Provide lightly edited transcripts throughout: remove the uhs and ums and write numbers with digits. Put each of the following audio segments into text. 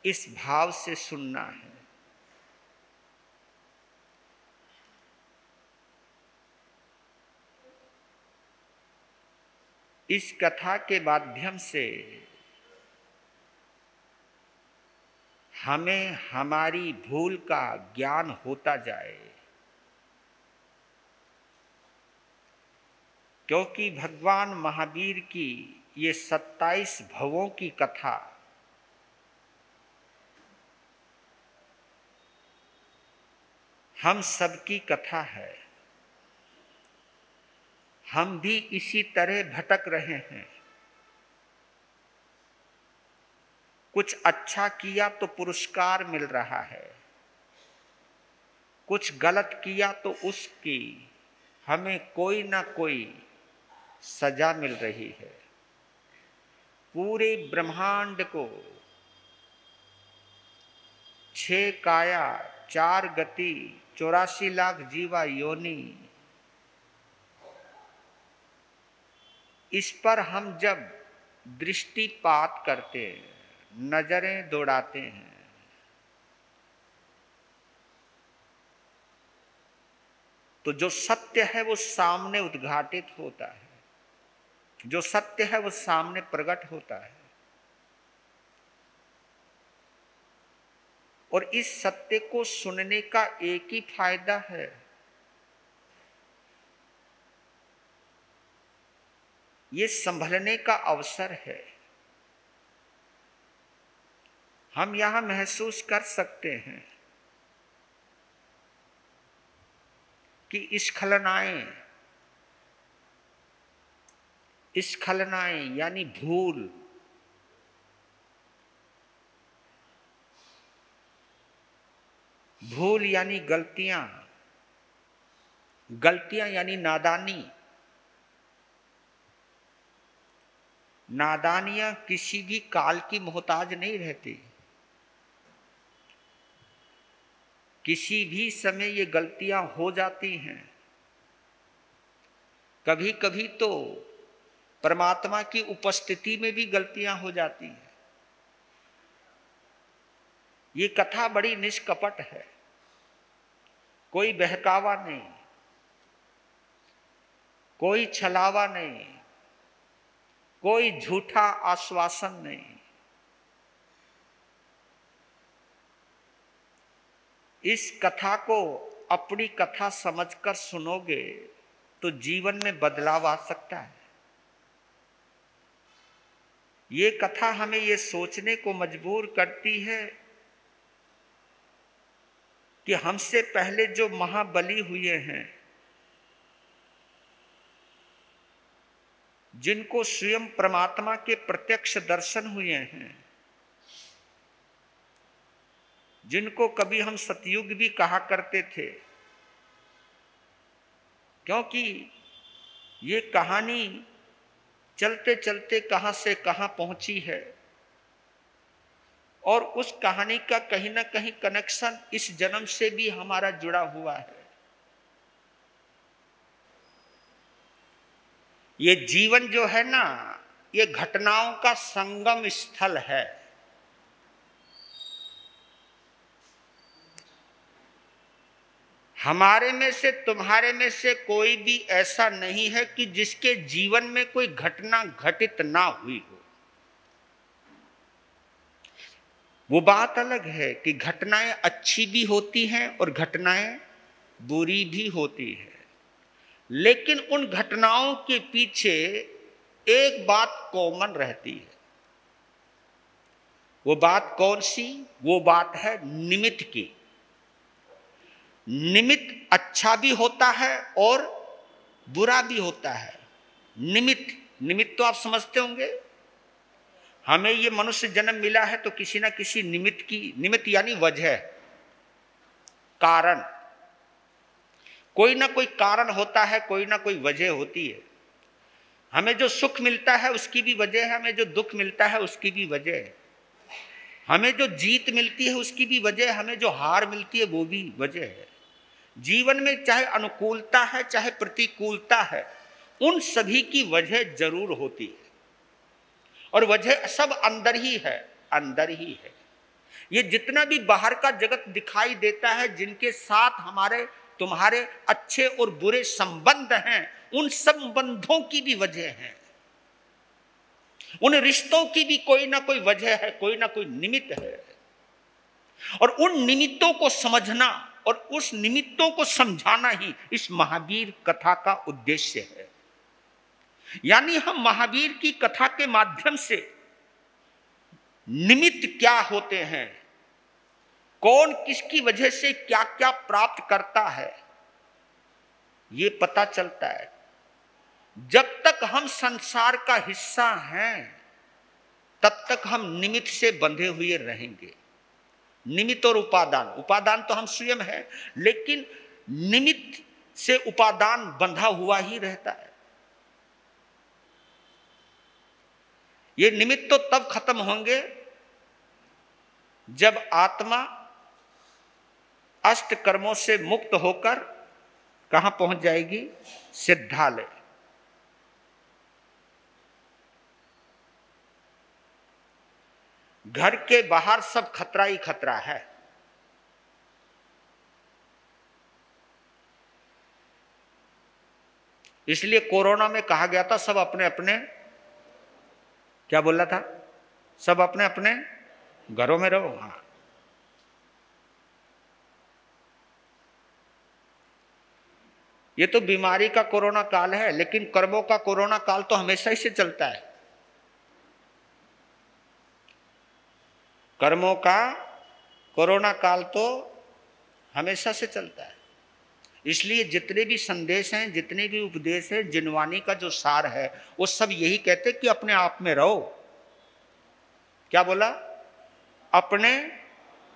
इस भाव से सुनना है। इस कथा के माध्यम से हमें हमारी भूल का ज्ञान होता जाए, क्योंकि भगवान महावीर की ये 27 भवों की कथा हम सबकी कथा है। हम भी इसी तरह भटक रहे हैं। कुछ अच्छा किया तो पुरस्कार मिल रहा है, कुछ गलत किया तो उसकी हमें कोई ना कोई सजा मिल रही है। पूरे ब्रह्मांड को 6 काया 4 गति 84 लाख जीवा योनि, इस पर हम जब दृष्टिपात करते हैं, नजरें दौड़ाते हैं, तो जो सत्य है वो सामने उद्घाटित होता है, जो सत्य है वो सामने प्रकट होता है। और इस सत्य को सुनने का एक ही फायदा है, ये संभलने का अवसर है। हम यहां महसूस कर सकते हैं कि स्खलनाएं यानी भूल यानी गलतियां यानी नादानियां किसी भी काल की मोहताज नहीं रहती। किसी भी समय ये गलतियां हो जाती हैं। कभी कभी तो परमात्मा की उपस्थिति में भी गलतियां हो जाती हैं। ये कथा बड़ी निष्कपट है, कोई बहकावा नहीं, कोई छलावा नहीं, कोई झूठा आश्वासन नहीं। इस कथा को अपनी कथा समझकर सुनोगे तो जीवन में बदलाव आ सकता है। ये कथा हमें ये सोचने को मजबूर करती है कि हमसे पहले जो महाबली हुए हैं, जिनको स्वयं परमात्मा के प्रत्यक्ष दर्शन हुए हैं, जिनको कभी हम सतयुग भी कहा करते थे, क्योंकि ये कहानी चलते चलते कहां से कहां पहुंची है और उस कहानी का कहीं ना कहीं कनेक्शन इस जन्म से भी हमारा जुड़ा हुआ है। ये जीवन जो है ना, ये घटनाओं का संगम स्थल है। हमारे में से तुम्हारे में से कोई भी ऐसा नहीं है कि जिसके जीवन में कोई घटना घटित ना हुई हो। वो बात अलग है कि घटनाएं अच्छी भी होती हैं और घटनाएं बुरी भी होती है, लेकिन उन घटनाओं के पीछे एक बात कॉमन रहती है। वो बात कौन सी? वो बात है निमित्त की। निमित्त अच्छा भी होता है और बुरा भी होता है। निमित्त तो आप समझते होंगे। हमें ये मनुष्य जन्म मिला है तो किसी ना किसी निमित्त यानी वजह, कारण, कोई ना कोई कारण होता है, कोई ना कोई वजह होती है। हमें जो सुख मिलता है उसकी भी वजह है, हमें जो दुख मिलता है उसकी भी वजह है, हमें जो जीत मिलती है उसकी भी वजह है, हमें जो हार मिलती है वो भी वजह है। जीवन में चाहे अनुकूलता है चाहे प्रतिकूलता है, उन सभी की वजह जरूर होती है और वजह सब अंदर ही है। ये जितना भी बाहर का जगत दिखाई देता है, जिनके साथ हमारे तुम्हारे अच्छे और बुरे संबंध हैं, उन संबंधों की भी वजह है, उन रिश्तों की भी कोई ना कोई वजह है, कोई ना कोई निमित्त है। और उन निमित्तों को समझना और उस निमित्तों को समझाना ही इस महावीर कथा का उद्देश्य है। यानी हम महावीर की कथा के माध्यम से निमित्त क्या होते हैं, कौन किसकी वजह से क्या क्या प्राप्त करता है, ये पता चलता है। जब तक हम संसार का हिस्सा हैं तब तक हम निमित्त से बंधे हुए रहेंगे। निमित्त और उपादान, उपादान तो हम स्वयं हैं, लेकिन निमित्त से उपादान बंधा हुआ ही रहता है। ये निमित्त तो तब खत्म होंगे जब आत्मा अष्ट कर्मों से मुक्त होकर कहां पहुंच जाएगी? सिद्धालय। घर के बाहर सब खतरा ही खतरा है। इसलिए कोरोना में कहा गया था सब अपने अपने, क्या बोला था, सब अपने अपने घरों में रहो। हाँ, ये तो बीमारी का कोरोना काल है, लेकिन कर्मों का कोरोना काल तो हमेशा ही से चलता है। कर्मों का कोरोना काल तो हमेशा से चलता है। इसलिए जितने भी संदेश हैं, जितने भी उपदेश हैं, जिनवानी का जो सार है, वो सब यही कहते कि अपने आप में रहो। क्या बोला? अपने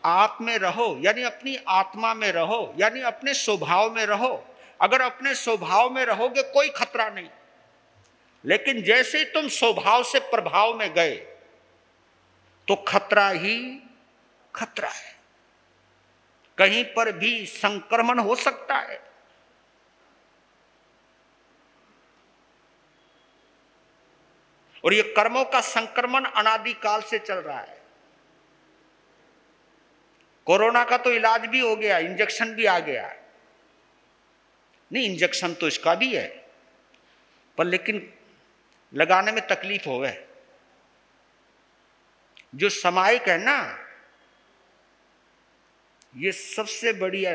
आप में रहो, यानी अपनी आत्मा में रहो, यानी अपने स्वभाव में रहो। अगर अपने स्वभाव में रहोगे कोई खतरा नहीं, लेकिन जैसे ही तुम स्वभाव से प्रभाव में गए तो खतरा ही खतरा है। कहीं पर भी संक्रमण हो सकता है। और ये कर्मों का संक्रमण अनादिकाल से चल रहा है। कोरोना का तो इलाज भी हो गया, इंजेक्शन भी आ गया। नहीं, इंजेक्शन तो इसका भी है, पर लेकिन लगाने में तकलीफ हो गए। जो सामयिक है ना, ये सबसे बढ़िया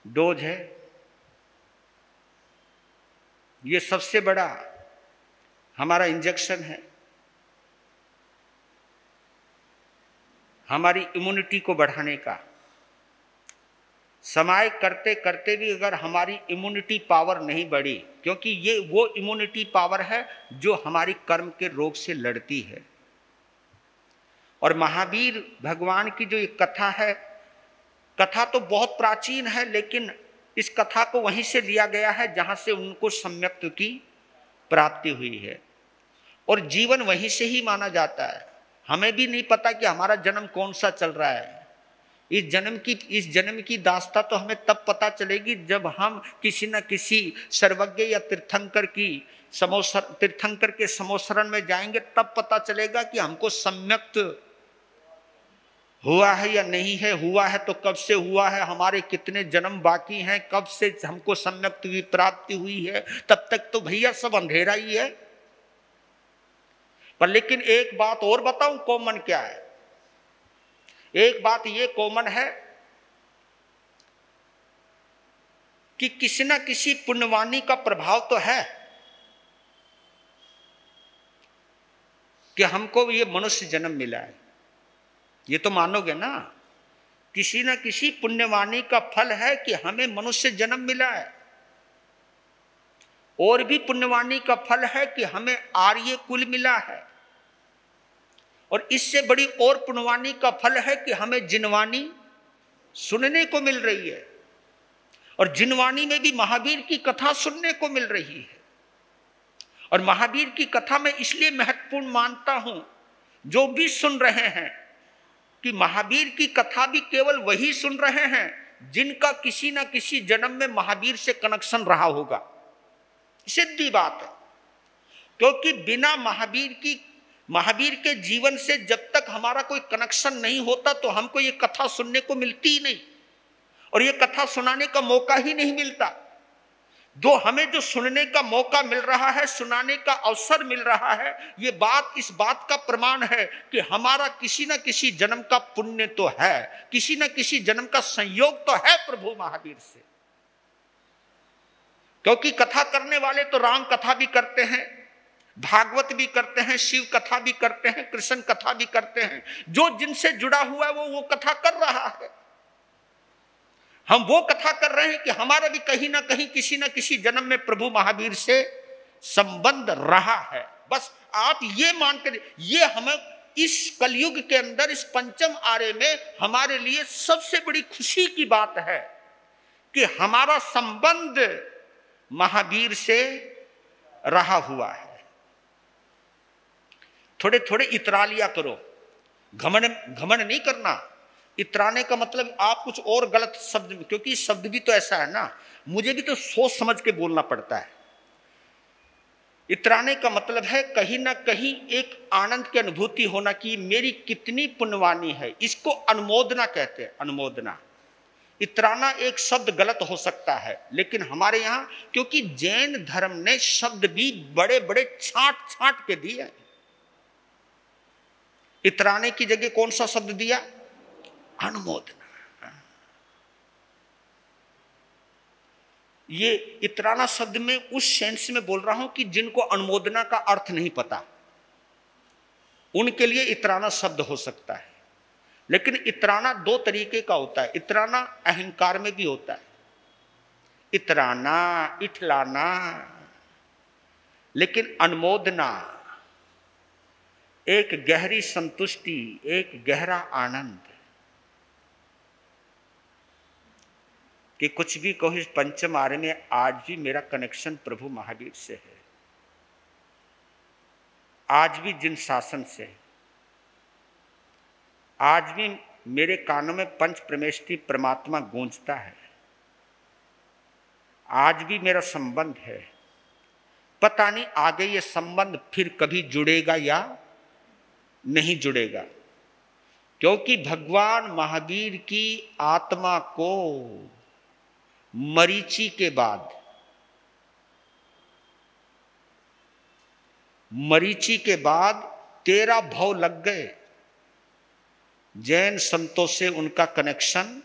डोज है, ये सबसे बड़ा हमारा इंजेक्शन है। हमारी इम्यूनिटी को बढ़ाने का। सामयिक करते करते भी अगर हमारी इम्यूनिटी पावर नहीं बढ़ी, क्योंकि ये वो इम्यूनिटी पावर है जो हमारी कर्म के रोग से लड़ती है। और महावीर भगवान की जो एक कथा है, कथा तो बहुत प्राचीन है, लेकिन इस कथा को वहीं से लिया गया है जहां से उनको सम्यक्त्व की प्राप्ति हुई है, और जीवन वहीं से ही माना जाता है। हमें भी नहीं पता कि हमारा जन्म कौन सा चल रहा है। इस जन्म की दास्ता तो हमें तब पता चलेगी जब हम किसी न किसी सर्वज्ञ या तीर्थंकर के समोसरण में जाएंगे, तब पता चलेगा कि हमको सम्यक्त हुआ है या नहीं है। हुआ है तो कब से हुआ है, हमारे कितने जन्म बाकी हैं, कब से हमको सम्यक्त की प्राप्ति हुई है। तब तक तो भैया सब अंधेरा ही है। पर लेकिन एक बात और बताऊं, कॉमन क्या है? एक बात ये कॉमन है कि किसी न किसी पुण्यवानी का प्रभाव तो है कि हमको ये मनुष्य जन्म मिला है। ये तो मानोगे ना? किसी न किसी पुण्यवानी का फल है कि हमें मनुष्य जन्म मिला है। और भी पुण्यवानी का फल है कि हमें आर्य कुल मिला है। और इससे बड़ी और पुण्यवानी का फल है कि हमें जिनवानी सुनने को मिल रही है। और जिनवानी में भी महावीर की कथा सुनने को मिल रही है। और महावीर की कथा में इसलिए महत्वपूर्ण मानता हूं, जो भी सुन रहे हैं, कि महावीर की कथा भी केवल वही सुन रहे हैं जिनका किसी ना किसी जन्म में महावीर से कनेक्शन रहा होगा। सीधी बात है। क्योंकि बिना महावीर की महावीर के जीवन से जब तक हमारा कोई कनेक्शन नहीं होता तो हमको ये कथा सुनने को मिलती ही नहीं, और ये कथा सुनाने का मौका ही नहीं मिलता। हमें जो सुनने का मौका मिल रहा है, सुनाने का अवसर मिल रहा है, ये बात इस बात का प्रमाण है कि हमारा किसी न किसी जन्म का पुण्य तो है, किसी न किसी जन्म का संयोग तो है प्रभु महावीर से। क्योंकि कथा करने वाले तो राम कथा भी करते हैं, भागवत भी करते हैं, शिव कथा भी करते हैं, कृष्ण कथा भी करते हैं। जो जिनसे जुड़ा हुआ है वो कथा कर रहा है। हम वो कथा कर रहे हैं कि हमारा भी कहीं ना कहीं किसी ना किसी जन्म में प्रभु महावीर से संबंध रहा है। बस आप ये मानकर, ये हमें इस कलयुग के अंदर, इस पंचम आर्य में हमारे लिए सबसे बड़ी खुशी की बात है कि हमारा संबंध महावीर से रहा हुआ है। थोड़े थोड़े इतरा लिया करो, घमंड नहीं करना। इतराने का मतलब आप कुछ और गलत शब्द, क्योंकि शब्द भी तो ऐसा है ना, मुझे भी तो सोच समझ के बोलना पड़ता है। इतराने का मतलब है कहीं ना कहीं एक आनंद की अनुभूति होना कि मेरी कितनी पुण्यवानी है। इसको अनुमोदना कहते हैं, अनुमोदना। इतराना एक शब्द गलत हो सकता है, लेकिन हमारे यहाँ क्योंकि जैन धर्म ने शब्द भी बड़े बड़े छांट छांट के दिए। इतराने की जगह कौन सा शब्द दिया? अनुमोदना। ये इतराना शब्द में उस सेंस में बोल रहा हूं कि जिनको अनुमोदना का अर्थ नहीं पता, उनके लिए इतराना शब्द हो सकता है। लेकिन इतराना दो तरीके का होता है। इतराना अहंकार में भी होता है, इतराना, इठलाना। लेकिन अनुमोदना एक गहरी संतुष्टि, एक गहरा आनंद कि कुछ भी कहो, इस पंचम आर्य में आज भी मेरा कनेक्शन प्रभु महावीर से है। आज भी जिन शासन से, आज भी मेरे कानों में पंच प्रमेष्टि परमात्मा गूंजता है। आज भी मेरा संबंध है। पता नहीं आगे ये संबंध फिर कभी जुड़ेगा या नहीं जुड़ेगा, क्योंकि भगवान महावीर की आत्मा को मरीचि के बाद, मरीचि के बाद 13 भव लग गए। जैन संतों से उनका कनेक्शन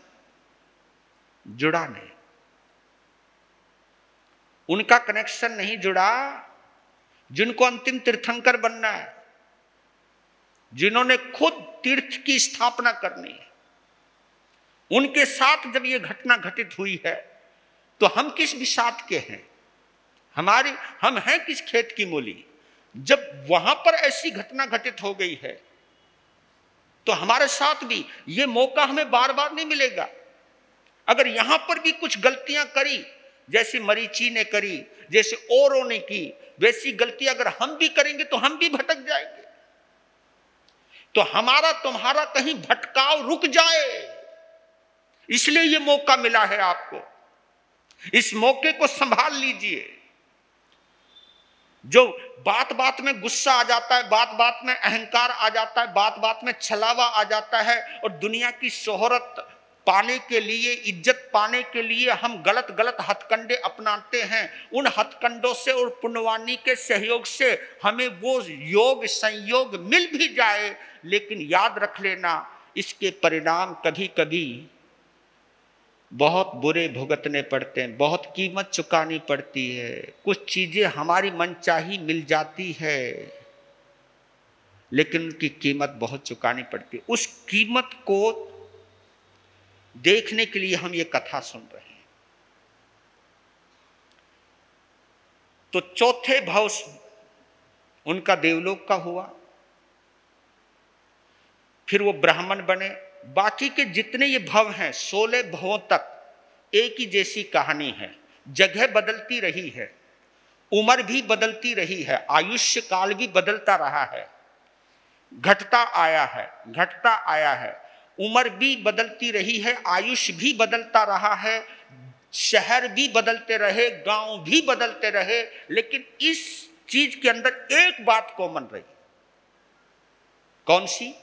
जुड़ा नहीं, उनका कनेक्शन नहीं जुड़ा। जिनको अंतिम तीर्थंकर बनना है, जिन्होंने खुद तीर्थ की स्थापना करनी है, उनके साथ जब ये घटना घटित हुई है तो हम किस विषाद के हैं? हम हैं किस खेत की मूली? जब वहां पर ऐसी घटना घटित हो गई है तो हमारे साथ भी ये मौका हमें बार बार नहीं मिलेगा। अगर यहां पर भी कुछ गलतियां करी, जैसे मरीचि ने करी, जैसे औरों ने की, वैसी गलती अगर हम भी करेंगे तो हम भी भटक जाएंगे। तो हमारा तुम्हारा कहीं भटकाव रुक जाए, इसलिए ये मौका मिला है आपको। इस मौके को संभाल लीजिए। जो बात बात में गुस्सा आ जाता है, बात बात में अहंकार आ जाता है, बात बात में छलावा आ जाता है, और दुनिया की शोहरत पाने के लिए, इज्जत पाने के लिए हम गलत गलत हथकंडे अपनाते हैं। उन हथकंडों से और पुण्यवानी के सहयोग से हमें वो योग संयोग मिल भी जाए, लेकिन याद रख लेना, इसके परिणाम कभी कभी बहुत बुरे भुगतने पड़ते हैं, बहुत कीमत चुकानी पड़ती है। कुछ चीजें हमारी मनचाही मिल जाती है, लेकिन उनकी कीमत बहुत चुकानी पड़ती है। उस कीमत को देखने के लिए हम ये कथा सुन रहे हैं। तो चौथे भव उनका देवलोक का हुआ, फिर वो ब्राह्मण बने। बाकी के जितने ये भव हैं, 16 भवों तक एक ही जैसी कहानी है। जगह बदलती रही है, उम्र भी बदलती रही है, आयुष्य काल भी बदलता रहा है, घटता आया है, उम्र भी बदलती रही है, आयुष्य भी बदलता रहा है, शहर भी बदलते रहे, गांव भी बदलते रहे, लेकिन इस चीज के अंदर एक बात कॉमन रही। कौन सी?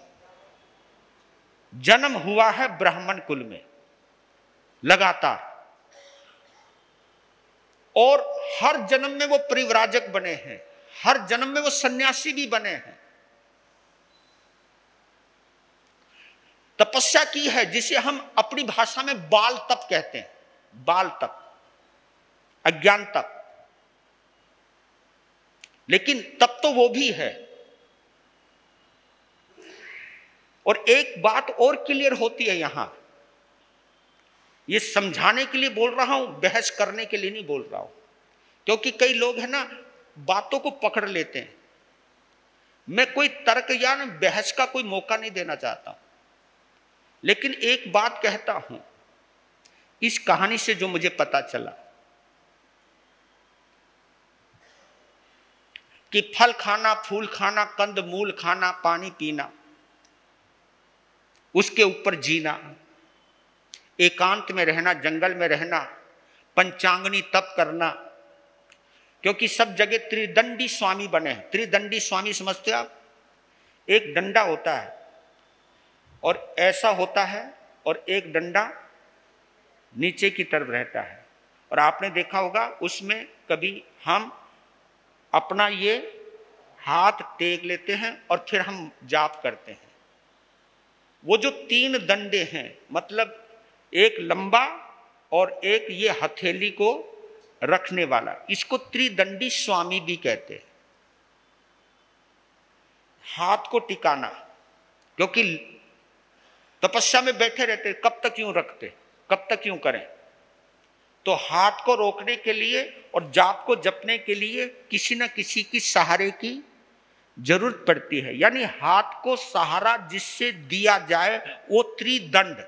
जन्म हुआ है ब्राह्मण कुल में लगातार, और हर जन्म में वो परिव्राजक बने हैं, हर जन्म में वो सन्यासी भी बने हैं। तपस्या की है जिसे हम अपनी भाषा में बाल तप कहते हैं, बाल तप, अज्ञान तप। लेकिन तप तो वो भी है। और एक बात और क्लियर होती है यहां, ये समझाने के लिए बोल रहा हूं, बहस करने के लिए नहीं बोल रहा हूं, क्योंकि कई लोग हैं ना बातों को पकड़ लेते हैं। मैं कोई तर्क या बहस का कोई मौका नहीं देना चाहता, लेकिन एक बात कहता हूं, इस कहानी से जो मुझे पता चला कि फल खाना, फूल खाना, कंद मूल खाना, पानी पीना, उसके ऊपर जीना, एकांत में रहना, जंगल में रहना, पंचांगनी तप करना, क्योंकि सब जगह त्रिदंडी स्वामी बने हैं। त्रिदंडी स्वामी समझते हो आप? एक डंडा होता है और ऐसा होता है, और एक डंडा नीचे की तरफ रहता है, और आपने देखा होगा उसमें कभी हम अपना ये हाथ टेक लेते हैं और फिर हम जाप करते हैं। वो जो 3 डंडे हैं, मतलब एक लंबा और एक ये हथेली को रखने वाला, इसको त्रिदंडी स्वामी भी कहते हैं। हाथ को टिकाना, क्योंकि तपस्या में बैठे रहते, कब तक यूं रखते, कब तक यूं करें? तो हाथ को रोकने के लिए और जाप को जपने के लिए किसी न किसी की सहारे की जरूरत पड़ती है। यानी हाथ को सहारा जिससे दिया जाए वो त्रिदंड,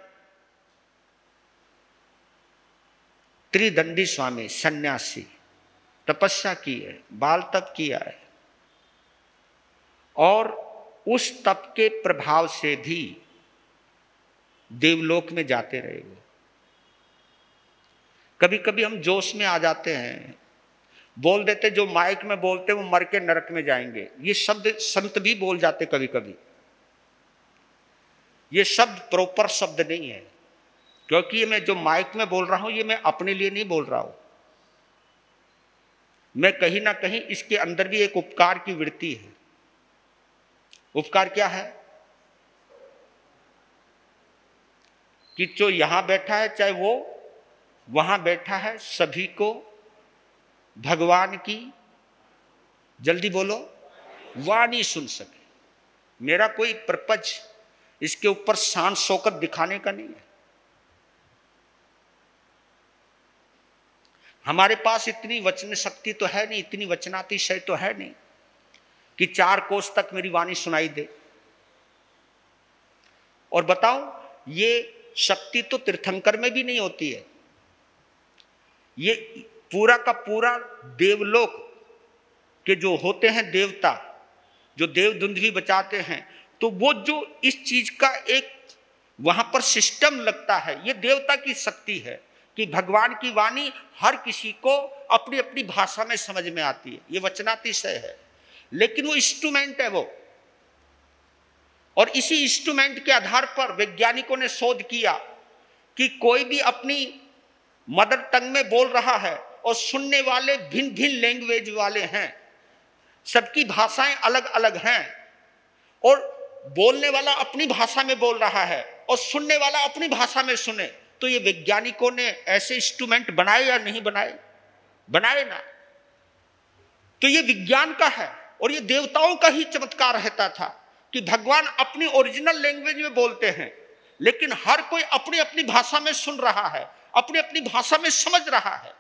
त्रिदंडी स्वामी सन्यासी तपस्या की है, बाल तप किया है, और उस तप के प्रभाव से भी देवलोक में जाते रहे वो। कभी कभी हम जोश में आ जाते हैं, बोल देते, जो माइक में बोलते वो मर के नरक में जाएंगे। ये शब्द संत भी बोल जाते कभी कभी। ये शब्द प्रॉपर शब्द नहीं है, क्योंकि ये मैं जो माइक में बोल रहा हूं ये मैं अपने लिए नहीं बोल रहा हूं। मैं कहीं ना कहीं इसके अंदर भी एक उपकार की वृत्ति है। उपकार क्या है? कि जो यहां बैठा है चाहे वो वहां बैठा है, सभी को भगवान की, जल्दी बोलो, वाणी सुन सके। मेरा कोई पर्पज इसके ऊपर शान शौकत दिखाने का नहीं है। हमारे पास इतनी वचन शक्ति तो है नहीं, इतनी वचनातिशय तो है नहीं कि 4 कोस तक मेरी वाणी सुनाई दे। और बताओ, ये शक्ति तो तीर्थंकर में भी नहीं होती है। ये पूरा का पूरा देवलोक के जो होते हैं देवता, जो देवदुंदुभी बचाते हैं, तो वो जो इस चीज का एक वहां पर सिस्टम लगता है, ये देवता की शक्ति है कि भगवान की वाणी हर किसी को अपनी अपनी भाषा में समझ में आती है। ये वचनातिशय है, लेकिन वो इंस्ट्रूमेंट है वो। और इसी इंस्ट्रूमेंट के आधार पर वैज्ञानिकों ने शोध किया कि कोई भी अपनी मदर टंग में बोल रहा है और सुनने वाले भिन्न भिन्न लैंग्वेज वाले हैं, सबकी भाषाएं अलग अलग हैं, और बोलने वाला अपनी भाषा में बोल रहा है और सुनने वाला अपनी भाषा में सुने, तो ये वैज्ञानिकों ने ऐसे इंस्ट्रूमेंट बनाए या नहीं बनाए? बनाए ना। तो ये विज्ञान का है, और ये देवताओं का ही चमत्कार रहता था कि भगवान अपनी ओरिजिनल लैंग्वेज में बोलते हैं, लेकिन हर कोई अपनी अपनी भाषा में सुन रहा है, अपनी अपनी भाषा में समझ रहा है।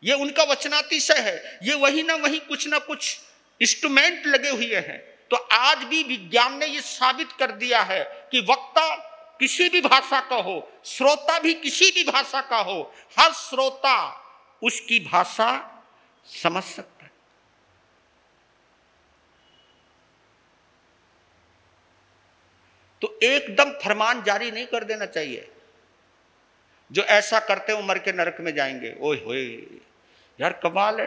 ये उनका वचनातिशय है। ये वही ना वही कुछ ना कुछ इंस्ट्रूमेंट लगे हुए हैं। तो आज भी विज्ञान ने ये साबित कर दिया है कि वक्ता किसी भी भाषा का हो, श्रोता भी किसी भी भाषा का हो, हर श्रोता उसकी भाषा समझ सकता है। तो एकदम फरमान जारी नहीं कर देना चाहिए, जो ऐसा करते हो मर के नरक में जाएंगे। ओए होए यार, कमाल है,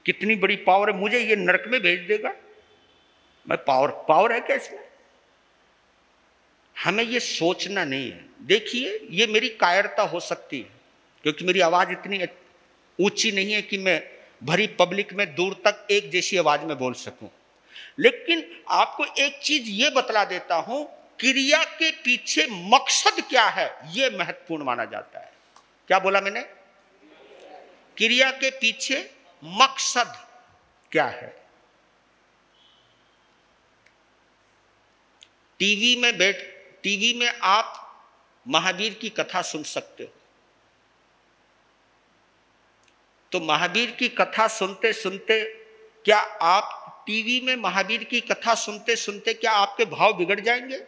कितनी बड़ी पावर है, मुझे ये नरक में भेज देगा। मैं पावर है कैसे? हमें ये सोचना नहीं है। देखिए, ये मेरी कायरता हो सकती है क्योंकि मेरी आवाज इतनी ऊंची नहीं है कि मैं भरी पब्लिक में दूर तक एक जैसी आवाज में बोल सकूं, लेकिन आपको एक चीज ये बतला देता हूं, क्रिया के पीछे मकसद क्या है ये महत्वपूर्ण माना जाता है। क्या बोला मैंने? क्रिया के पीछे मकसद क्या है। टीवी में आप महावीर की कथा सुन सकते हो, तो महावीर की कथा सुनते सुनते क्या आप टीवी में महावीर की कथा सुनते सुनते क्या आपके भाव बिगड़ जाएंगे?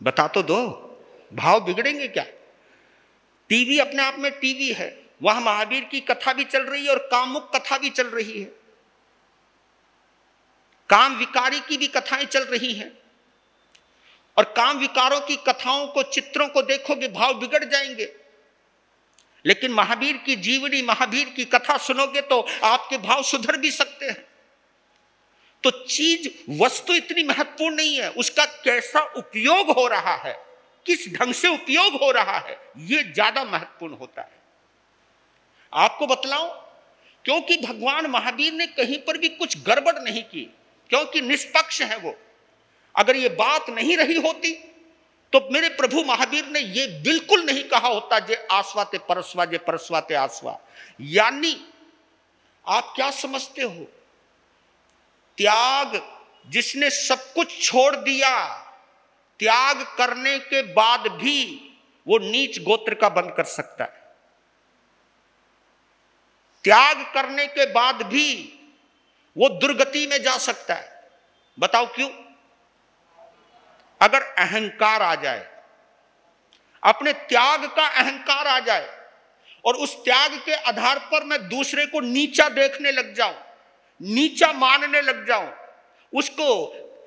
बता तो दो, भाव बिगड़ेंगे क्या? टीवी अपने आप में टीवी है, वहां महावीर की कथा भी चल रही है और कामुक कथा भी चल रही है, काम विकारी की भी कथाएं चल रही हैं, और काम विकारों की कथाओं को, चित्रों को देखोगे भाव बिगड़ जाएंगे। लेकिन महावीर की जीवनी, महावीर की कथा सुनोगे तो आपके भाव सुधर भी सकते हैं। तो चीज, वस्तु इतनी महत्वपूर्ण नहीं है, उसका कैसा उपयोग हो रहा है, किस ढंग से उपयोग हो रहा है, यह ज्यादा महत्वपूर्ण होता है। आपको बतलाऊं, क्योंकि भगवान महावीर ने कहीं पर भी कुछ गड़बड़ नहीं की, क्योंकि निष्पक्ष है वो। अगर ये बात नहीं रही होती तो मेरे प्रभु महावीर ने ये बिल्कुल नहीं कहा होता जे आस्वाते परस्वा, जे परस्वाते आस्वा। यानी आप क्या समझते हो, त्याग, जिसने सब कुछ छोड़ दिया, त्याग करने के बाद भी वो नीच गोत्र का बंद कर सकता है। त्याग करने के बाद भी वो दुर्गति में जा सकता है। बताओ क्यों? अगर अहंकार आ जाए, अपने त्याग का अहंकार आ जाए और उस त्याग के आधार पर मैं दूसरे को नीचा देखने लग जाऊं, नीचा मानने लग जाऊं, उसको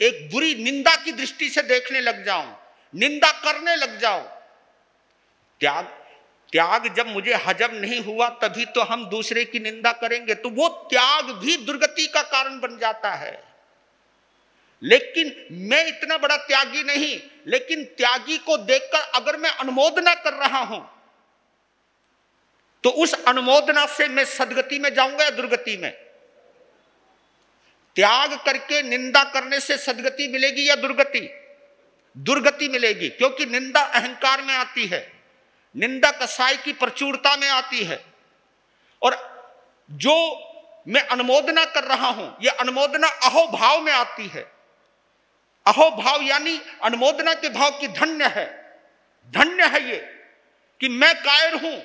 एक बुरी निंदा की दृष्टि से देखने लग जाऊं, निंदा करने लग जाऊं, त्याग जब मुझे हजम नहीं हुआ तभी तो हम दूसरे की निंदा करेंगे, तो वो त्याग भी दुर्गति का कारण बन जाता है। लेकिन मैं इतना बड़ा त्यागी नहीं, लेकिन त्यागी को देखकर अगर मैं अनुमोदना कर रहा हूं तो उस अनुमोदना से मैं सदगति में जाऊंगा या दुर्गति में? त्याग करके निंदा करने से सदगति मिलेगी या दुर्गति? दुर्गति मिलेगी, क्योंकि निंदा अहंकार में आती है, निंदा कसाई की प्रचुरता में आती है। और जो मैं अनुमोदना कर रहा हूं, यह अनुमोदना अहोभाव में आती है। अहोभाव यानी अनुमोदना के भाव की धन्य है, धन्य है ये कि मैं कायर हूं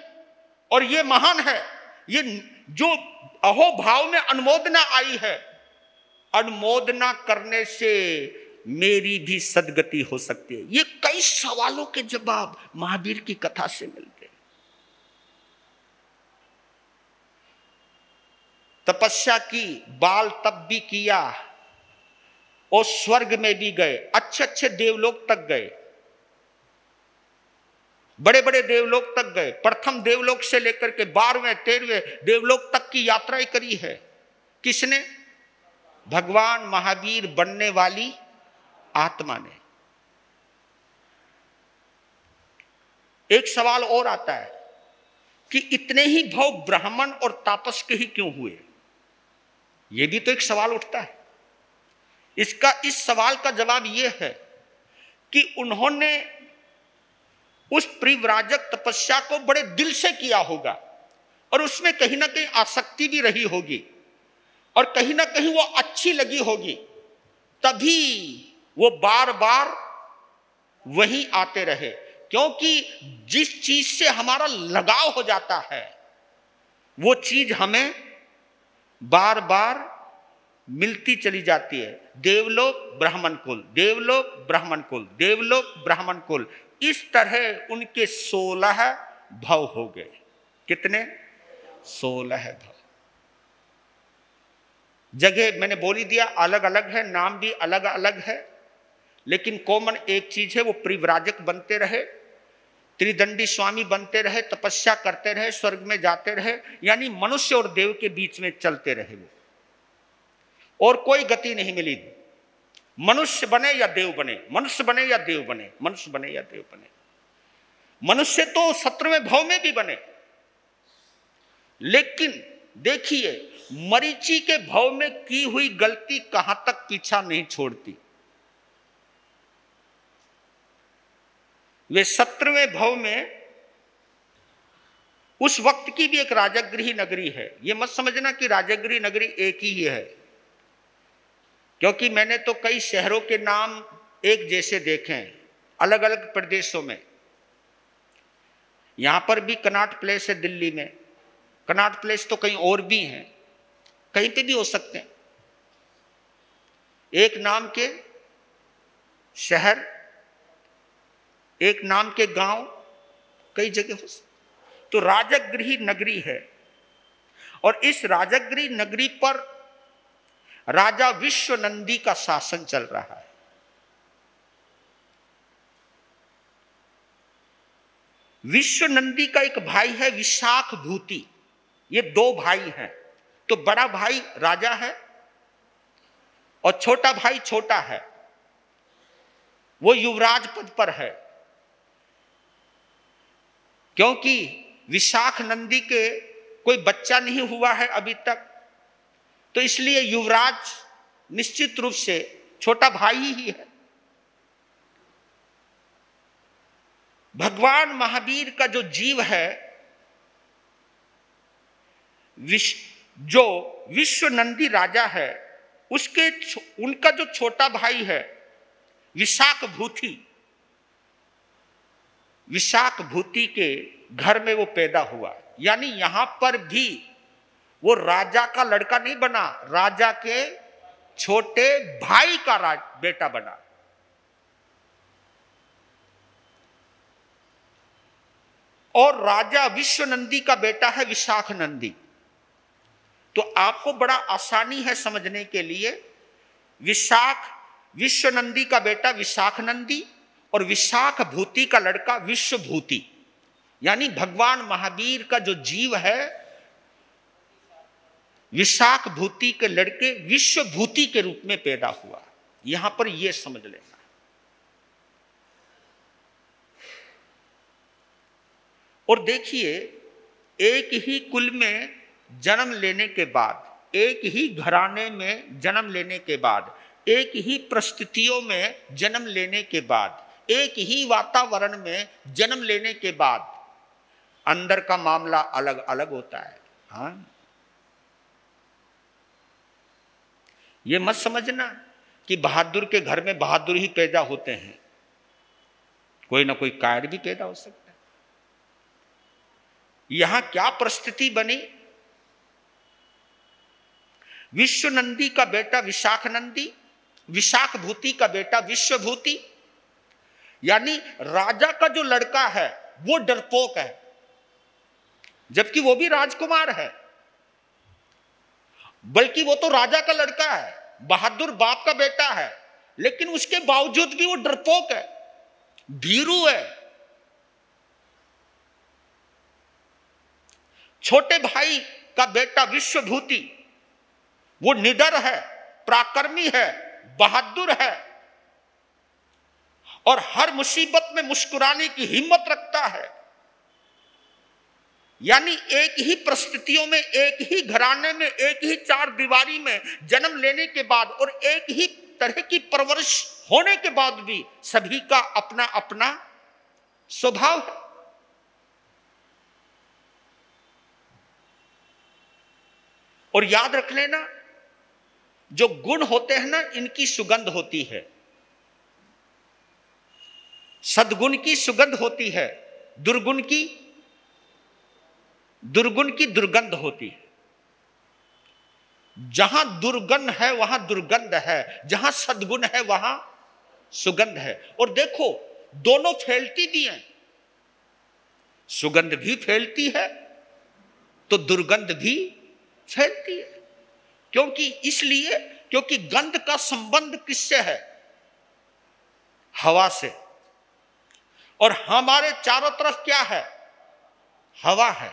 और ये महान है। ये जो अहोभाव में अनुमोदना आई है, अनुमोदना करने से मेरी भी सदगति हो सकती है। ये कई सवालों के जवाब महावीर की कथा से मिलते हैं। तपस्या की, बाल तप भी किया और स्वर्ग में भी गए, अच्छे अच्छे देवलोक तक गए, बड़े बड़े देवलोक तक गए। प्रथम देवलोक से लेकर के 12वें 13वें देवलोक तक की यात्राएं करी है। किसने? भगवान महावीर बनने वाली आत्मा ने। एक सवाल और आता है कि इतने ही भव ब्राह्मण और तापस के ही क्यों हुए? यह भी तो एक सवाल उठता है। इस सवाल का जवाब यह है कि उन्होंने उस परिव्राजक तपस्या को बड़े दिल से किया होगा और उसमें कहीं ना कहीं आसक्ति भी रही होगी और कहीं ना कहीं वो अच्छी लगी होगी, तभी वो बार बार वहीं आते रहे। क्योंकि जिस चीज से हमारा लगाव हो जाता है वो चीज हमें बार बार मिलती चली जाती है। देवलोक ब्राह्मण कुल, देवलोक ब्राह्मण कुल, देवलोक ब्राह्मण कुल, इस तरह उनके 16 भव हो गए। कितने? 16 भव। जगह मैंने बोल ही दिया अलग अलग है, नाम भी अलग अलग है, लेकिन कॉमन एक चीज है, वो परिव्राजक बनते रहे, त्रिदंडी स्वामी बनते रहे, तपस्या करते रहे, स्वर्ग में जाते रहे, यानी मनुष्य और देव के बीच में चलते रहे वो, और कोई गति नहीं मिली। मनुष्य बने या देव बने, मनुष्य बने या देव बने, मनुष्य बने या देव बने। मनुष्य तो 17वें भाव में भी बने, लेकिन देखिए मरीचि के भाव में की हुई गलती कहां तक पीछा नहीं छोड़ती। वे 17वें भाव में उस वक्त की भी एक राजगृही नगरी है। ये मत समझना कि राजगृही नगरी एक ही है, क्योंकि मैंने तो कई शहरों के नाम एक जैसे देखे हैं अलग अलग प्रदेशों में। यहां पर भी कनॉट प्लेस है दिल्ली में, कनॉट प्लेस तो कहीं और भी हैं, कहीं पे भी हो सकते हैं। एक नाम के शहर, एक नाम के गांव, कई जगह हो सकते। तो राजगृही नगरी है, और इस राजगृही नगरी पर राजा विश्वनंदी का शासन चल रहा है। विश्वनंदी का एक भाई है विशाख भूति, ये दो भाई हैं। तो बड़ा भाई राजा है और छोटा भाई छोटा है, वो युवराज पद पर है। क्योंकि विशाख नंदी के कोई बच्चा नहीं हुआ है अभी तक, तो इसलिए युवराज निश्चित रूप से छोटा भाई ही है। भगवान महावीर का जो जीव है, जो विश्वनंदी राजा है, उनका जो छोटा भाई है विशाख भूति, विशाख भूति के घर में वो पैदा हुआ। यानी यहां पर भी वो राजा का लड़का नहीं बना, राजा के छोटे भाई का बेटा बना। और राजा विश्वनंदी का बेटा है विशाख नंदी। तो आपको बड़ा आसानी है समझने के लिए, विश्वनंदी का बेटा विशाख नंदी और विशाख भूति का लड़का विश्वभूति। यानी भगवान महावीर का जो जीव है विशाख भूति के लड़के विश्वभूति के रूप में पैदा हुआ। यहां पर यह समझ लेना। और देखिए, एक ही कुल में जन्म लेने के बाद, एक ही घराने में जन्म लेने के बाद, एक ही परिस्थितियों में जन्म लेने के बाद, एक ही वातावरण में जन्म लेने के बाद अंदर का मामला अलग अलग होता है। हाँ, ये मत समझना कि बहादुर के घर में बहादुर ही पैदा होते हैं, कोई ना कोई कायर भी पैदा हो सकता है। यहां क्या परिस्थिति बनी, विश्वनंदी का बेटा विशाख नंदी, विशाख भूति का बेटा विश्वभूति। यानी राजा का जो लड़का है वो डरपोक है, जबकि वो भी राजकुमार है, बल्कि वो तो राजा का लड़का है, बहादुर बाप का बेटा है, लेकिन उसके बावजूद भी वो डरपोक है, भीरू है। छोटे भाई का बेटा विश्वभूति, वो निडर है, पराक्रमी है, बहादुर है और हर मुसीबत में मुस्कुराने की हिम्मत रखता है। यानी एक ही परिस्थितियों में, एक ही घराने में, एक ही चार दीवारी में जन्म लेने के बाद और एक ही तरह की परवरिश होने के बाद भी सभी का अपना अपना स्वभाव है। और याद रख लेना, जो गुण होते हैं ना, इनकी सुगंध होती है। सद्गुण की सुगंध होती है, दुर्गुण की दुर्गंध होती है। जहां दुर्गंध है वहां दुर्गंध है, जहां सद्गुण है वहां सुगंध है। और देखो, दोनों फैलती भी हैं, सुगंध भी फैलती है तो दुर्गंध भी फैलती है। क्योंकि गंध का संबंध किससे है? हवा से। और हमारे चारों तरफ क्या है? हवा है।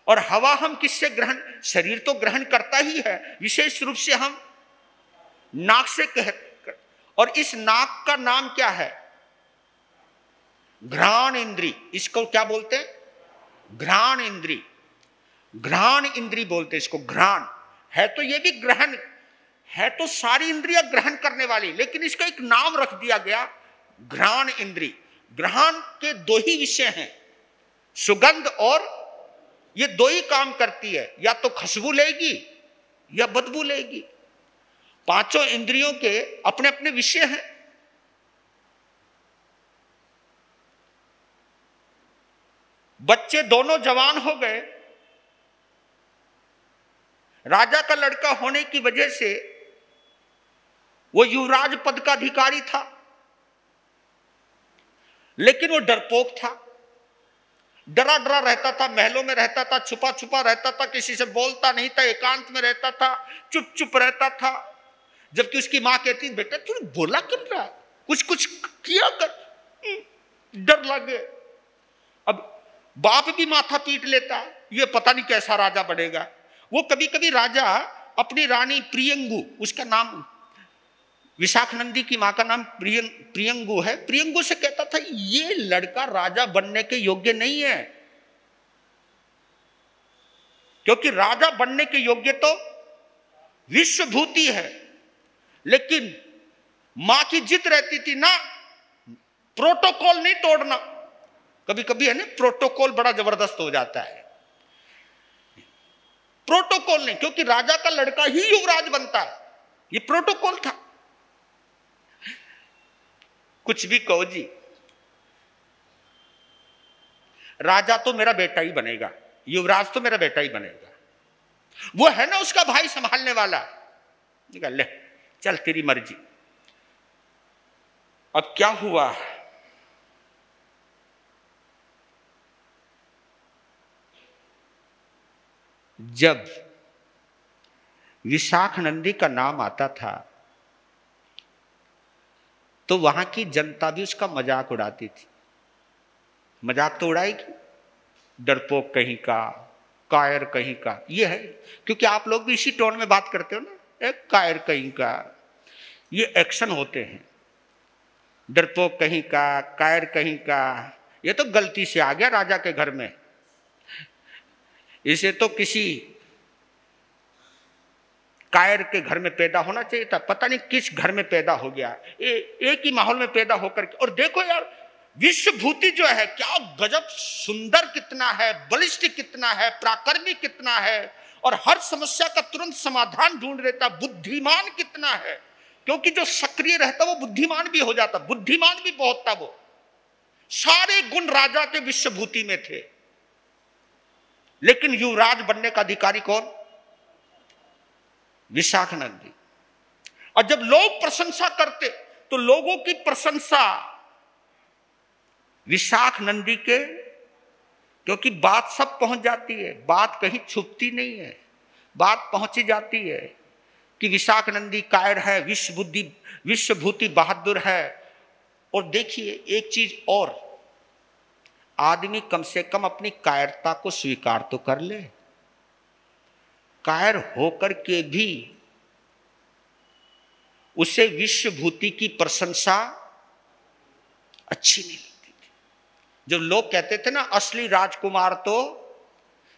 और हवा हम किससे ग्रहण, शरीर तो ग्रहण करता ही है, विशेष रूप से हम नाक से और इस नाक का नाम क्या है? घ्राण इंद्री। इसको क्या बोलते हैं? घ्राण इंद्री। घ्राण इंद्री बोलते इसको। घ्राण है तो ये भी ग्रहण है, तो सारी इंद्रियां ग्रहण करने वाली, लेकिन इसका एक नाम रख दिया गया घ्राण इंद्री। घ्राण के दो ही विषय हैं, सुगंध, और ये दो ही काम करती है, या तो खुशबू लेगी या बदबू लेगी। पांचों इंद्रियों के अपने अपने विषय हैं। बच्चे दोनों जवान हो गए। राजा का लड़का होने की वजह से वो युवराज पद का अधिकारी था, लेकिन वो डरपोक था, डरा डरा रहता था, महलों में रहता था, छुपा छुपा रहता था, किसी से बोलता नहीं था, एकांत में रहता था, चुप चुप रहता था। जबकि उसकी मां कहती, बेटा तू बोला क्यों रहा, कुछ कुछ किया कर, डर लगे। अब बाप भी माथा पीट लेता, ये पता नहीं कैसा राजा बनेगा। वो कभी कभी राजा अपनी रानी प्रियंगु, उसका नाम विशाख नंदी की मां का नाम प्रियंगु है, प्रियंगु से कहता था ये लड़का राजा बनने के योग्य नहीं है, क्योंकि राजा बनने के योग्य तो विश्वभूति है। लेकिन मां की जिद रहती थी ना, प्रोटोकॉल नहीं तोड़ना। कभी कभी है ना, प्रोटोकॉल बड़ा जबरदस्त हो जाता है। प्रोटोकॉल नहीं, क्योंकि राजा का लड़का ही युवराज बनता है, ये प्रोटोकॉल था। कुछ भी कहो जी, राजा तो मेरा बेटा ही बनेगा, युवराज तो मेरा बेटा ही बनेगा। वो है ना उसका भाई संभालने वाला, ले चल तेरी मर्जी। अब क्या हुआ, जब विशाख नंदी का नाम आता था तो वहां की जनता भी उसका मजाक उड़ाती थी। मजाक तो उड़ाएगी, डरपोक कहीं का, कायर कहीं का, ये है। क्योंकि आप लोग भी इसी टोन में बात करते हो ना, एक कायर कहीं का, ये एक्शन होते हैं। डरपोक कहीं का, कायर कहीं का, ये तो गलती से आ गया राजा के घर में। इसे तो किसी कायर के घर में पैदा होना चाहिए था, पता नहीं किस घर में पैदा हो गया। एक ही माहौल में पैदा होकर के। और देखो यार, विश्वभूति जो है क्या गजब सुंदर कितना है, बलिष्ठ कितना है, पराक्रमी कितना है, और हर समस्या का तुरंत समाधान ढूंढ लेता। बुद्धिमान कितना है, क्योंकि जो सक्रिय रहता वो बुद्धिमान भी हो जाता, बुद्धिमान भी बहुत था वो। सारे गुण राजा के विश्वभूति में थे। लेकिन युवराज बनने का अधिकारी कौन? विशाख नंदी। और जब लोग प्रशंसा करते तो लोगों की प्रशंसा विशाख नंदी के, क्योंकि बात सब पहुंच जाती है, बात कहीं छुपती नहीं है, बात पहुंची जाती है कि विशाख नंदी कायर है, विश्वभूति बहादुर है। और देखिए एक चीज और, आदमी कम से कम अपनी कायरता को स्वीकार तो कर ले। कायर होकर के भी उसे विश्वभूति की प्रशंसा अच्छी नहीं लगती थी। जब लोग कहते थे ना असली राजकुमार तो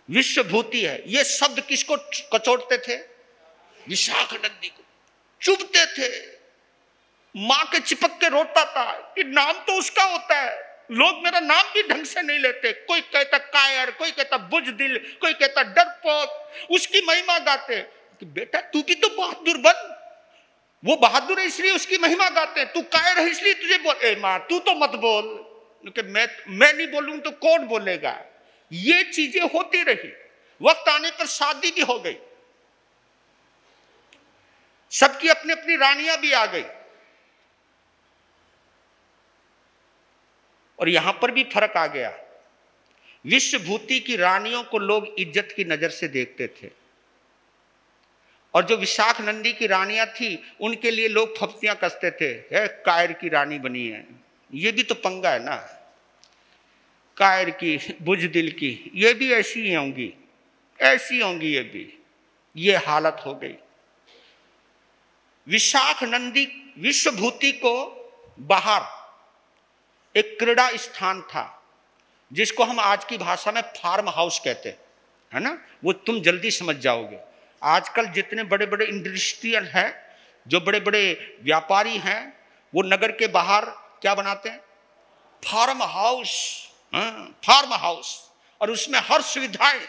विश्वभूति है, ये शब्द किसको कचोटते थे? विशाख नंदी को। चुभते थे, मां के चिपक के रोता था कि नाम तो उसका होता है, लोग मेरा नाम भी ढंग से नहीं लेते। कोई कहता कायर, कोई कहता बुजदिल, कोई कहता डरपोक, उसकी महिमा गाते कि बेटा तू भी तो बहादुर बन। वो बहादुर है इसलिए उसकी महिमा गाते हैं, तू कायर है इसलिए तुझे बोल। ए मां तू तो मत बोल, क्योंकि मैं नहीं बोलूं तो कौन बोलेगा। ये चीजें होती रही। वक्त आने पर शादी भी हो गई, सबकी अपनी अपनी रानियां भी आ गई। और यहां पर भी फर्क आ गया। विश्वभूति की रानियों को लोग इज्जत की नजर से देखते थे, और जो विशाख नंदी की रानियां थी उनके लिए लोग फप्तियां कसते थे, है कायर की रानी बनी है। ये भी तो पंगा है ना, कायर की, बुजदिल की, ये भी ऐसी ही होंगी, ऐसी होंगी ये भी। ये हालत हो गई। विशाख नंदी विश्वभूति को बाहर एक क्रीड़ा स्थान था, जिसको हम आज की भाषा में फार्म हाउस कहते हैं, है ना। वो तुम जल्दी समझ जाओगे। आजकल जितने बड़े बड़े इंडस्ट्रियल हैं, जो बड़े बड़े व्यापारी हैं, वो नगर के बाहर क्या बनाते हैं? Farm house. फार्म हाउस, और उसमें हर सुविधाएं,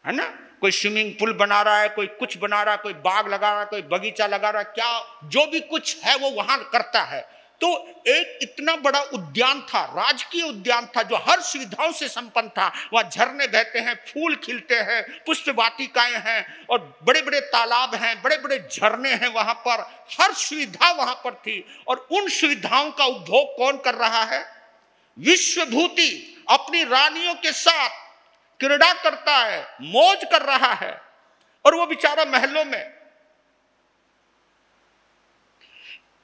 है ना। कोई स्विमिंग पूल बना रहा है, कोई कुछ बना रहा है, कोई बाग लगा रहा है, कोई बगीचा लगा रहा है, क्या जो भी कुछ है वो वहां करता है। तो एक इतना बड़ा उद्यान था, राजकीय उद्यान था, जो हर सुविधाओं से संपन्न था। वहां झरने बहते हैं, फूल खिलते हैं, पुष्प वाटिकाएं हैं, और बड़े बड़े तालाब हैं, बड़े बड़े झरने हैं वहां पर। हर सुविधा वहां पर थी, और उन सुविधाओं का उपभोग कौन कर रहा है? विश्वभूति अपनी रानियों के साथ क्रीड़ा करता है, मौज कर रहा है, और वो बेचारा महलों में।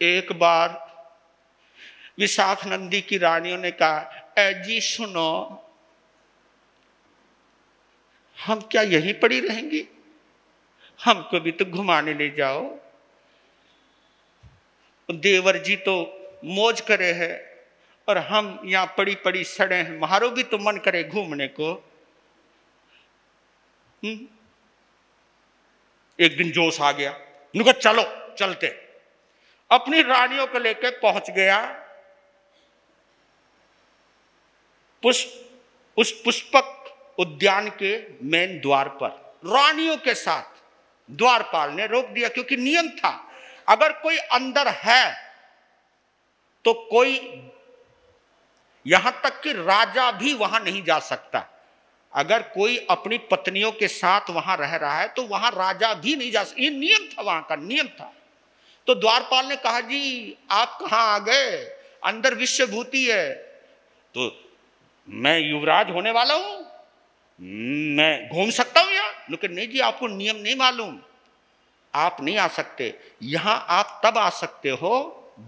एक बार विशाख नंदी की रानियों ने कहा, ऐ जी सुनो, हम क्या यहीं पड़ी रहेंगी? हमको भी तो घुमाने ले जाओ। देवर जी तो मौज करे है, और हम यहां पड़ी पड़ी सड़े हैं। हमारो भी तो मन करे घूमने को। एक दिन जोश आ गया, नुका चलो चलते। अपनी रानियों को लेकर पहुंच गया उस पुष्पक उद्यान के मेन द्वार पर, रानियों के साथ। द्वारपाल ने रोक दिया, क्योंकि नियम था, अगर कोई अंदर है तो कोई, यहां तक कि राजा भी वहां नहीं जा सकता। अगर कोई अपनी पत्नियों के साथ वहां रह रहा है तो वहां राजा भी नहीं जा सकता। ये नियम था, वहां का नियम था। तो द्वारपाल ने कहा, जी आप कहां आ गए? अंदर विश्वभूति है। तो मैं युवराज होने वाला हूं, मैं घूम सकता हूं यहां? लेकिन नहीं जी, आपको नियम नहीं मालूम, आप नहीं आ सकते। यहां आप तब आ सकते हो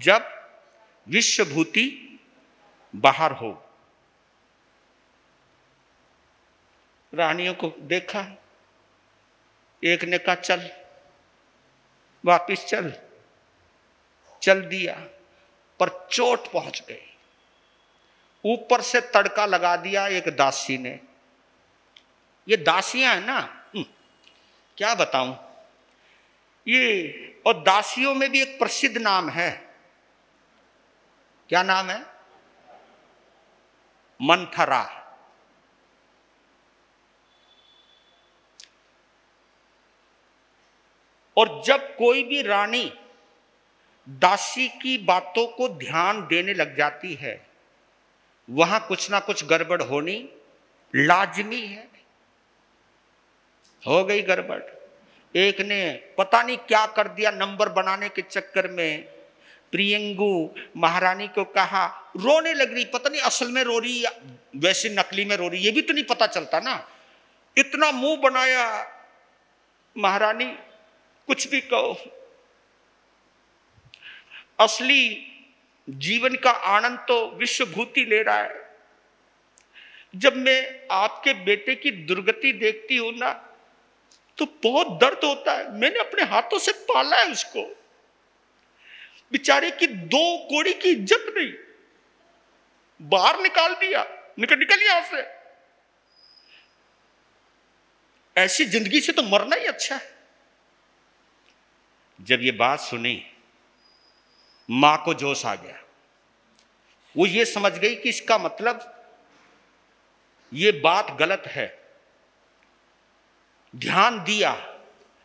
जब विश्वभूति बाहर हो। रानियों को देखा, एक ने कहा चल वापिस चल, चल दिया, पर चोट पहुंच गई। ऊपर से तड़का लगा दिया एक दासी ने। ये दासियां हैं ना, क्या बताऊं ये। और दासियों में भी एक प्रसिद्ध नाम है। क्या नाम है? मंथरा। और जब कोई भी रानी दासी की बातों को ध्यान देने लग जाती है, वहां कुछ ना कुछ गड़बड़ होनी लाजमी है। हो गई गड़बड़। एक ने पता नहीं क्या कर दिया, नंबर बनाने के चक्कर में प्रियंगु महारानी को कहा, रोने लग रही। पता नहीं असल में रो रही या वैसे नकली में रो रही, ये भी तो नहीं पता चलता ना। इतना मुंह बनाया महारानी, कुछ भी कहो, असली जीवन का आनंद तो विश्वभूति ले रहा है। जब मैं आपके बेटे की दुर्गति देखती हूं ना, तो बहुत दर्द होता है। मैंने अपने हाथों से पाला है उसको, बेचारे की 2 कौड़ी की इज्जत नहीं, बाहर निकाल दिया। निकल यहां से। ऐसी जिंदगी से तो मरना ही अच्छा है। जब ये बात सुनी, मां को जोश आ गया। वो ये समझ गई कि इसका मतलब ये बात गलत है। ध्यान दिया,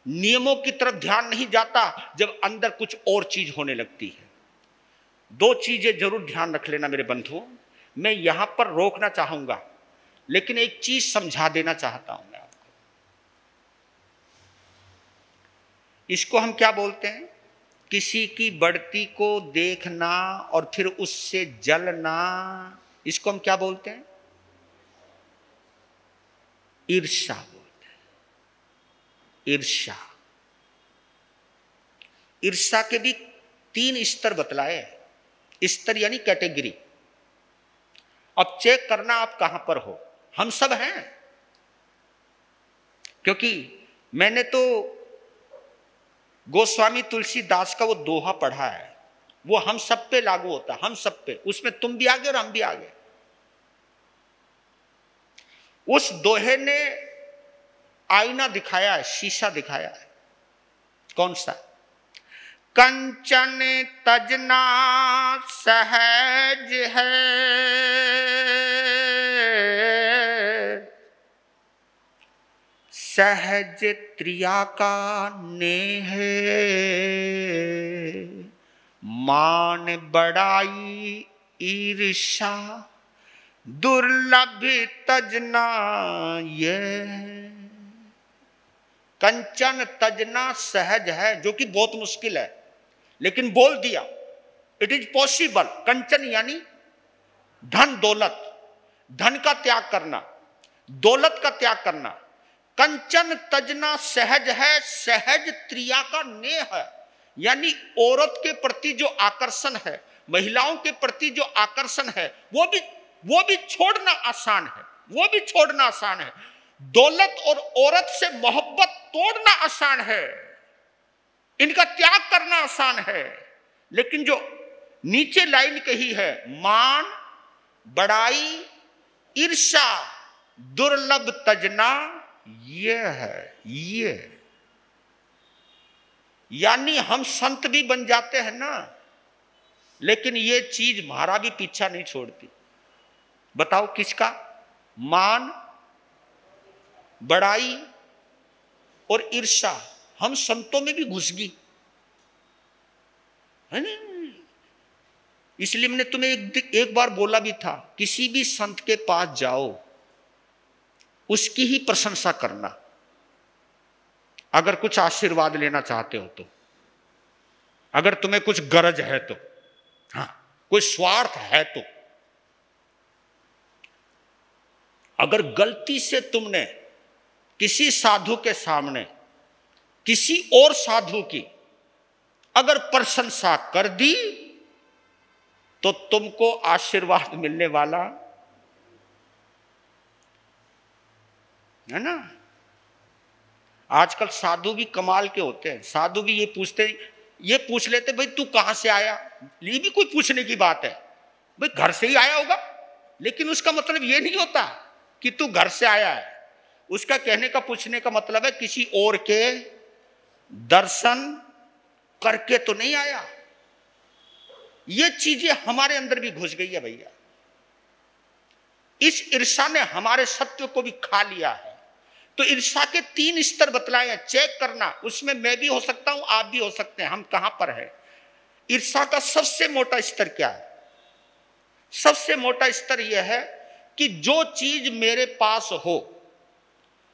नियमों की तरफ ध्यान नहीं जाता जब अंदर कुछ और चीज होने लगती है। 2 चीजें जरूर ध्यान रख लेना मेरे बंधुओं। मैं यहां पर रोकना चाहूंगा, लेकिन एक चीज समझा देना चाहता हूं मैं आपको। इसको हम क्या बोलते हैं? किसी की बढ़ती को देखना और फिर उससे जलना, इसको हम क्या बोलते हैं? ईर्ष्या बोलते हैं। ईर्ष्या। ईर्ष्या के भी 3 स्तर बतलाए। स्तर यानी कैटेगरी। अब चेक करना आप कहां पर हो। हम सब हैं, क्योंकि मैंने तो गोस्वामी तुलसीदास का वो दोहा पढ़ा है, वो हम सब पे लागू होता है, हम सब पे, उसमें तुम भी आगे और हम भी आगे। उस दोहे ने आईना दिखाया है, शीशा दिखाया है। कौन सा? कंचन तजना सहज है, सहज त्रिया का नेह, मान बड़ाई ईर्षा दुर्लभ तजना ये। कंचन तजना सहज है, जो कि बहुत मुश्किल है, लेकिन बोल दिया, इट इज पॉसिबल। कंचन यानी धन दौलत, धन का त्याग करना, दौलत का त्याग करना। कंचन तजना सहज है, सहज त्रिया का नेह है, यानी औरत के प्रति जो आकर्षण है, महिलाओं के प्रति जो आकर्षण है, वो भी छोड़ना आसान है, वो भी छोड़ना आसान है। दौलत और औरत से मोहब्बत तोड़ना आसान है, इनका त्याग करना आसान है। लेकिन जो नीचे लाइन कही है, मान बड़ाई ईर्षा दुर्लभ तजना ये है, ये यानी हम संत भी बन जाते हैं ना, लेकिन ये चीज हमारा भी पीछा नहीं छोड़ती। बताओ किसका? मान बड़ाई और ईर्षा हम संतों में भी घुस गई है ना। इसलिए मैंने तुम्हें एक बार बोला भी था, किसी भी संत के पास जाओ, उसकी ही प्रशंसा करना, अगर कुछ आशीर्वाद लेना चाहते हो तो, अगर तुम्हें कुछ गरज है तो, हाँ कोई स्वार्थ है तो। अगर गलती से तुमने किसी साधु के सामने किसी और साधु की अगर प्रशंसा कर दी, तो तुमको आशीर्वाद मिलने वाला है ना। आजकल साधु भी कमाल के होते हैं, साधु भी ये पूछ लेते भाई तू कहां से आया। ये भी कोई पूछने की बात है, भाई घर से ही आया होगा, लेकिन उसका मतलब ये नहीं होता कि तू घर से आया है। उसका कहने का, पूछने का मतलब है किसी और के दर्शन करके तो नहीं आया। ये चीजें हमारे अंदर भी घुस गई है भैया। इस ईर्षा ने हमारे सत्व को भी खा लिया है। तो ईर्षा के 3 स्तर बतलाए हैं, चेक करना, उसमें मैं भी हो सकता हूं, आप भी हो सकते हैं, हम कहां पर है। ईर्षा का सबसे मोटा स्तर क्या है? सबसे मोटा स्तर यह है कि जो चीज मेरे पास हो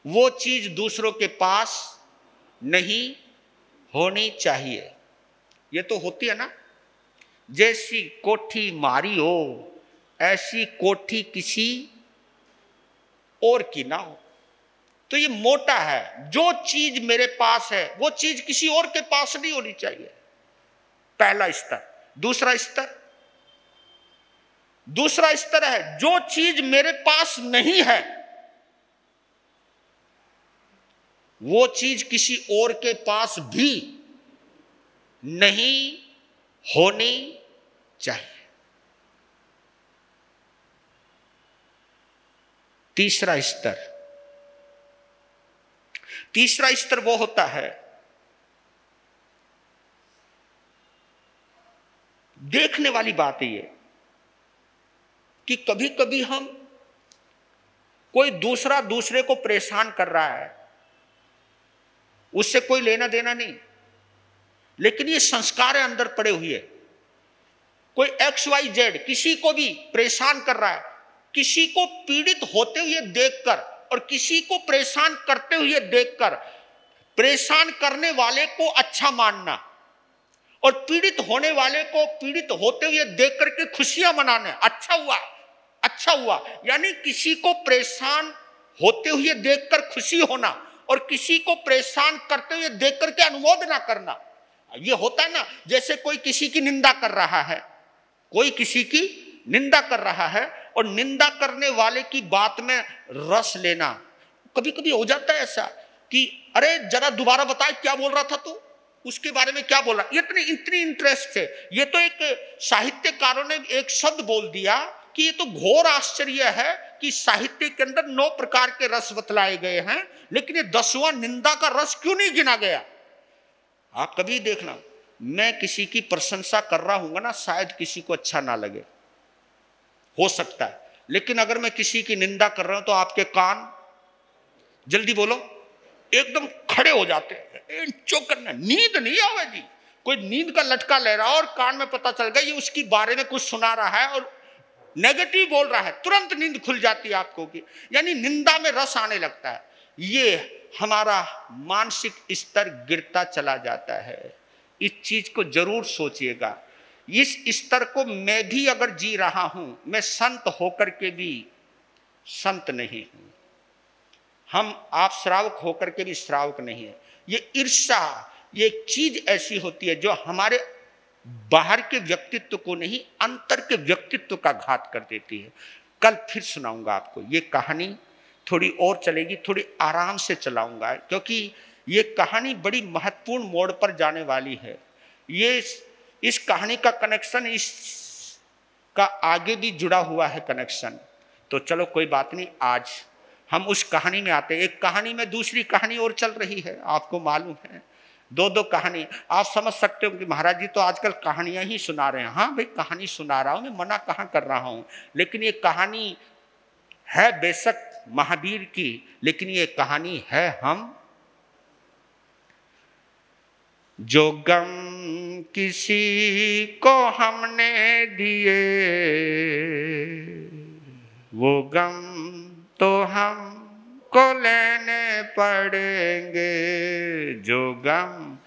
वो चीज दूसरों के पास नहीं होनी चाहिए। ये तो होती है ना, जैसी कोठी मारी हो ऐसी कोठी किसी और की ना हो। तो ये मोटा है, जो चीज मेरे पास है वो चीज किसी और के पास नहीं होनी चाहिए, पहला स्तर। दूसरा स्तर है, जो चीज मेरे पास नहीं है वो चीज किसी और के पास भी नहीं होनी चाहिए। तीसरा स्तर वो होता है, देखने वाली बात है ये, कि कभी कभी हम कोई दूसरे को परेशान कर रहा है, उससे कोई लेना देना नहीं, लेकिन ये संस्कार है अंदर पड़े हुए। कोई XYZ किसी को भी परेशान कर रहा है, किसी को पीड़ित होते हुए देखकर और किसी को परेशान करते हुए देखकर परेशान करने वाले को अच्छा मानना और पीड़ित होने वाले को पीड़ित होते हुए देख करके खुशियां मनाना, अच्छा हुआ, यानी किसी को परेशान होते हुए देखकर खुशी होना और किसी को परेशान करते हुए देख करके अनुमोदना करना। ये होता है ना, जैसे कोई किसी की निंदा कर रहा है, कोई किसी की निंदा कर रहा है और निंदा करने वाले की बात में रस लेना। कभी कभी हो जाता है ऐसा कि अरे जरा दोबारा बता क्या बोल रहा था तू, उसके बारे में क्या बोल रहा, इतनी इतनी इंटरेस्ट है। ये तो एक साहित्यकारों ने एक शब्द बोल दिया कि ये तो घोर आश्चर्य है कि साहित्य के अंदर 9 प्रकार के रस बतलाए गए हैं, लेकिन ये 10वां निंदा का रस क्यों नहीं गिना गया। आप कभी देखना, मैं किसी की प्रशंसा कर रहा हूंगा ना, शायद किसी को अच्छा ना लगे, हो सकता है, लेकिन अगर मैं किसी की निंदा कर रहा हूं तो आपके कान, जल्दी बोलो, एकदम खड़े हो जाते हैं। चौकन्ना, नींद नहीं आवे जी, कोई नींद का लटका ले रहा और कान में पता चल गया ये उसकी बारे में कुछ सुना रहा है और नेगेटिव बोल रहा है, तुरंत नींद खुल जाती है आपको की, यानी निंदा में रस आने लगता है। ये हमारा मानसिक स्तर गिरता चला जाता है। इस चीज को जरूर सोचिएगा। इस स्तर को मैं भी अगर जी रहा हूं, मैं संत होकर के भी संत नहीं हूं, आप श्रावक होकर के भी श्रावक नहीं है। ये ईर्ष्या, ये एक चीज ऐसी होती है जो हमारे बाहर के व्यक्तित्व को नहीं, अंतर के व्यक्तित्व का घात कर देती है। कल फिर सुनाऊंगा आपको ये कहानी, थोड़ी और चलेगी, थोड़ी आराम से चलाऊंगा, क्योंकि ये कहानी बड़ी महत्वपूर्ण मोड़ पर जाने वाली है। ये इस कहानी का कनेक्शन इस का आगे भी जुड़ा हुआ है कनेक्शन। तो चलो कोई बात नहीं, आज हम उस कहानी में आते हैं। एक कहानी में दूसरी कहानी और चल रही है, आपको मालूम है, 2-2 कहानी। आप समझ सकते हो कि महाराज जी तो आजकल कहानियां ही सुना रहे हैं। हाँ भाई, कहानी सुना रहा हूं, मैं मना कहाँ कर रहा हूं, लेकिन ये कहानी है बेशक महावीर की, लेकिन ये कहानी है हम जो गम किसी को हमने दिए, वो गम तो हमको लेने पड़ेंगे, जो गम